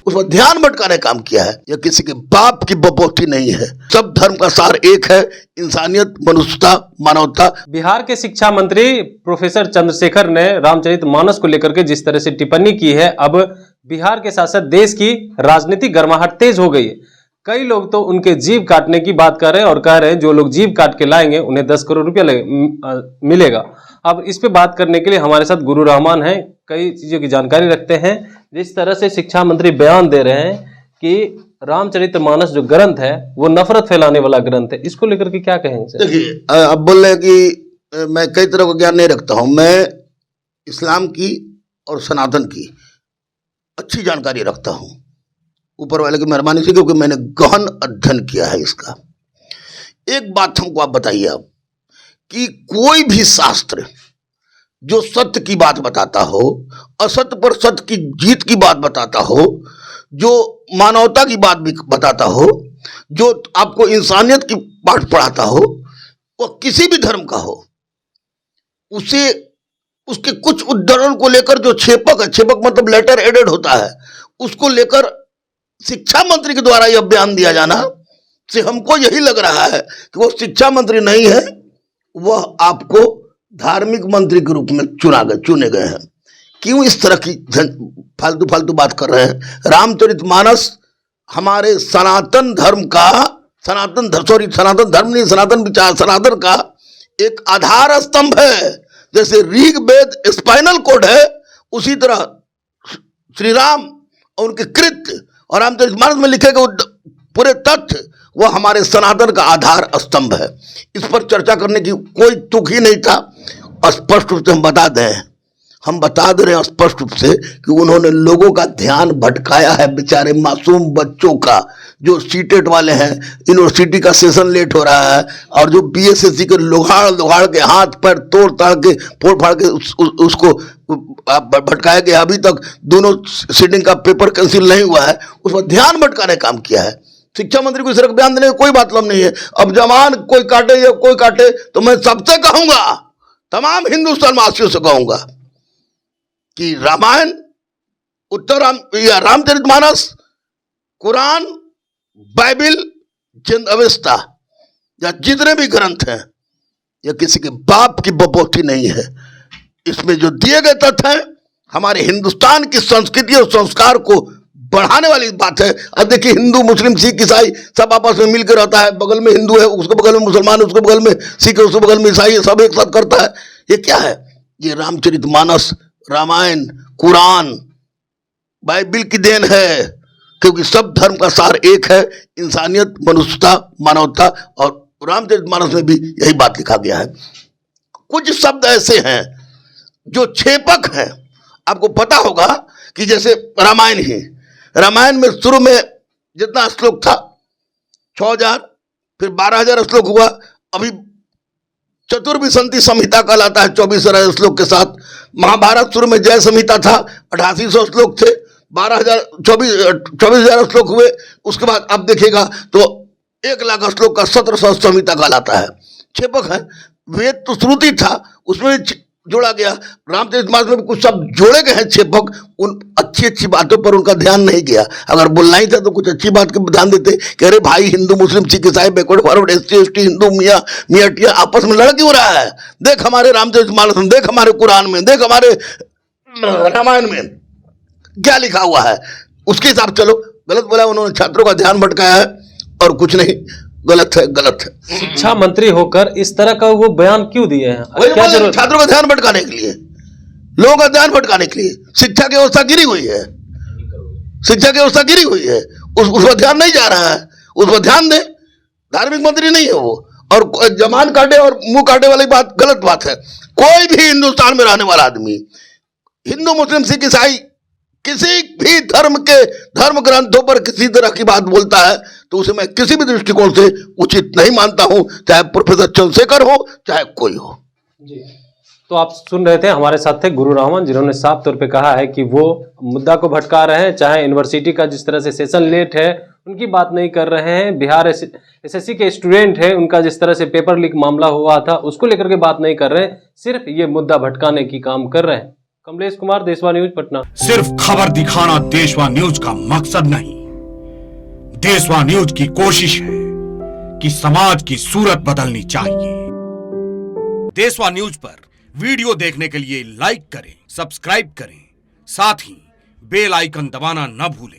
उसमें ध्यान भटकाने काम किया है। यह किसी के बाप की बपोती नहीं है। सब धर्म का सार एक है, इंसानियत, मनुष्यता, मानवता। बिहार के शिक्षा मंत्री प्रोफेसर चंद्रशेखर ने रामचरितमानस को लेकर के जिस तरह से टिप्पणी की है, अब बिहार के साथ साथ देश की राजनीतिक गर्माहट तेज हो गई है। कई लोग तो उनके जीव काटने की बात कर रहे हैं और कह रहे हैं जो लोग जीव काट के लाएंगे उन्हें 10 करोड़ रुपया मिलेगा। अब इस पे बात करने के लिए हमारे साथ गुरु रहमान हैं, कई चीजों की जानकारी रखते हैं। जिस तरह से शिक्षा मंत्री बयान दे रहे हैं कि रामचरितमानस जो ग्रंथ है वो नफरत फैलाने वाला ग्रंथ है, इसको लेकर के क्या कहेंगे? देखिए, अब बोल रहे हैं कि मैं कई तरह का ज्ञान नहीं रखता हूं। मैं इस्लाम की और सनातन की अच्छी जानकारी रखता हूं, ऊपर वाले की मेहरबानी से, क्योंकि मैंने गहन अध्ययन किया है इसका। एक बात हमको आप बताइए आप कि कोई भी शास्त्र जो सत्य की बात बताता हो, असत्य पर सत्य की जीत की बात बताता हो, जो मानवता की बात भी बताता हो, जो आपको इंसानियत की पाठ पढ़ाता हो, वह किसी भी धर्म का हो, उसे उसके कुछ उद्धरण को लेकर जो छेपक है, छेपक मतलब लेटर एडेड होता है, उसको लेकर शिक्षा मंत्री के द्वारा यह बयान दिया जाना से हमको यही लग रहा है कि वो शिक्षा मंत्री नहीं है, वह आपको धार्मिक मंत्री के रूप में चुने गए हैं। क्यों इस तरह की फालतू फालतू बात कर रहे हैं? रामचरितमानस हमारे सनातन धर्म का, सनातन धर्म नहीं, सनातन विचार, सनातन का एक आधार स्तंभ है। जैसे ऋग वेद स्पाइनल कोड है, उसी तरह श्री राम और उनके कृत्य और रामचरितमानस में लिखे गए पूरे तथ्य वह हमारे सनातन का आधार स्तंभ है। इस पर चर्चा करने की कोई तुक ही नहीं था। स्पष्ट रूप से हम बता दे रहे हैं स्पष्ट रूप से कि उन्होंने लोगों का ध्यान भटकाया है, बेचारे मासूम बच्चों का, जो सीटेट वाले हैं, यूनिवर्सिटी का सेशन लेट हो रहा है, और जो बीएसएससी के लोहाड़ के हाथ पैर फोड़ फाड़ के उसको भटकाया गया। अभी तक दोनों सीटिंग का पेपर कैंसिल नहीं हुआ है, उस पर ध्यान भटकाने काम किया है। शिक्षा मंत्री को इस तरह का बयान देने का कोई मतलब नहीं है। अब जवान कोई काटे या कोई काटे, तो मैं सबसे कहूंगा, तमाम हिंदुस्तान वासियों से कहूंगा कि रामायण, या रामचरितमानस, कुरान, बाइबिल, जिंद अवस्था या जितने भी ग्रंथ हैं, यह किसी के बाप की बपोती नहीं है। इसमें जो दिए गए तथ्य हैं हमारे हिंदुस्तान की संस्कृति और संस्कार को बढ़ाने वाली बात है। अब देखिए, हिंदू, मुस्लिम, सिख, ईसाई सब आपस में मिलकर रहता है। बगल में हिंदू है, उसके बगल में मुसलमान है, उसके बगल में सिख है, उसके बगल में ईसाई है, सब एक साथ करता है। ये क्या है? ये रामचरितमानस, रामायण, कुरान, बाइबिल की देन है, क्योंकि सब धर्म का सार एक है, इंसानियत, मनुष्यता, मानवता। और रामचरितमानस में भी यही बात लिखा गया है। कुछ शब्द ऐसे हैं जो छेपक हैं। आपको पता होगा कि जैसे रामायण में शुरू में जितना श्लोक था 6000, फिर 12000 श्लोक हुआ। अभी चतुर्विंशति संहिता कहलाता है 24,000 श्लोक के साथ। महाभारत शुरू में जय संहिता था, 8800 श्लोक थे, 24,000 श्लोक हुए। उसके बाद आप देखिएगा तो 1,00,000 श्लोक का 1700 संहिता कहलाता है। छेपक है। वेद तो श्रुति था, उसमें जोड़ा गया। रामचरितमानस में भी कुछ शब्द जोड़े गए हैं छेपक। उन अच्छी बातों पर उनका ध्यान नहीं गया। अगर बोलना ही था तो कुछ अच्छी बात के ध्यान देते कि अरे भाई, हिंदू, मुस्लिम, सिख, ईसाई, बैकवर्ड, फॉरवर्ड, SC/ST, हिंदू, मियाँ आपस में लड़ क्यों रहा है? देख हमारे रामचरितमानस में, देख हमारे कुरान में, देख हमारे रामायण में क्या लिखा हुआ है, उसके हिसाब चलो। गलत बोला उन्होंने, छात्रों का ध्यान भटकाया है और कुछ नहीं। गलत है। शिक्षा मंत्री होकर इस तरह का वो बयान क्यों दिए हैं? क्या जरूरत? छात्रों का ध्यान भटकाने के लिए, लोगों का ध्यान भटकाने के लिए। शिक्षा की व्यवस्था गिरी हुई है, उस पर ध्यान नहीं जा रहा है। उस पर ध्यान दे। धार्मिक मंत्री नहीं है वो। और जमान काटे और मुंह काटे वाली बात गलत बात है। कोई भी हिंदुस्तान में रहने वाला आदमी, हिंदू, मुस्लिम, सिख, ईसाई, किसी भी धर्म के धर्म ग्रंथों पर किसी तरह की बात बोलता है तो उसे मैं किसी भी दृष्टिकोण से उचित नहीं मानता हूं, चाहे प्रोफेसर चंद्रशेखर हो, चाहे कोई हो। जी, तो आप सुन रहे थे, हमारे साथ थे गुरु रहमान, जिन्होंने साफ तौर पे कहा है कि वो मुद्दा को भटका रहे हैं। चाहे यूनिवर्सिटी का जिस तरह से सेशन लेट है उनकी बात नहीं कर रहे हैं, बिहार SSC के स्टूडेंट है, उनका जिस तरह से पेपर लीक मामला हुआ था उसको लेकर के बात नहीं कर रहे हैं, सिर्फ ये मुद्दा भटकाने की काम कर रहे हैं। कमलेश कुमार, देशवा न्यूज, पटना। सिर्फ खबर दिखाना देशवा न्यूज का मकसद नहीं, देशवा न्यूज की कोशिश है कि समाज की सूरत बदलनी चाहिए। देशवा न्यूज पर वीडियो देखने के लिए लाइक करें, सब्सक्राइब करें, साथ ही बेल आइकन दबाना न भूलें।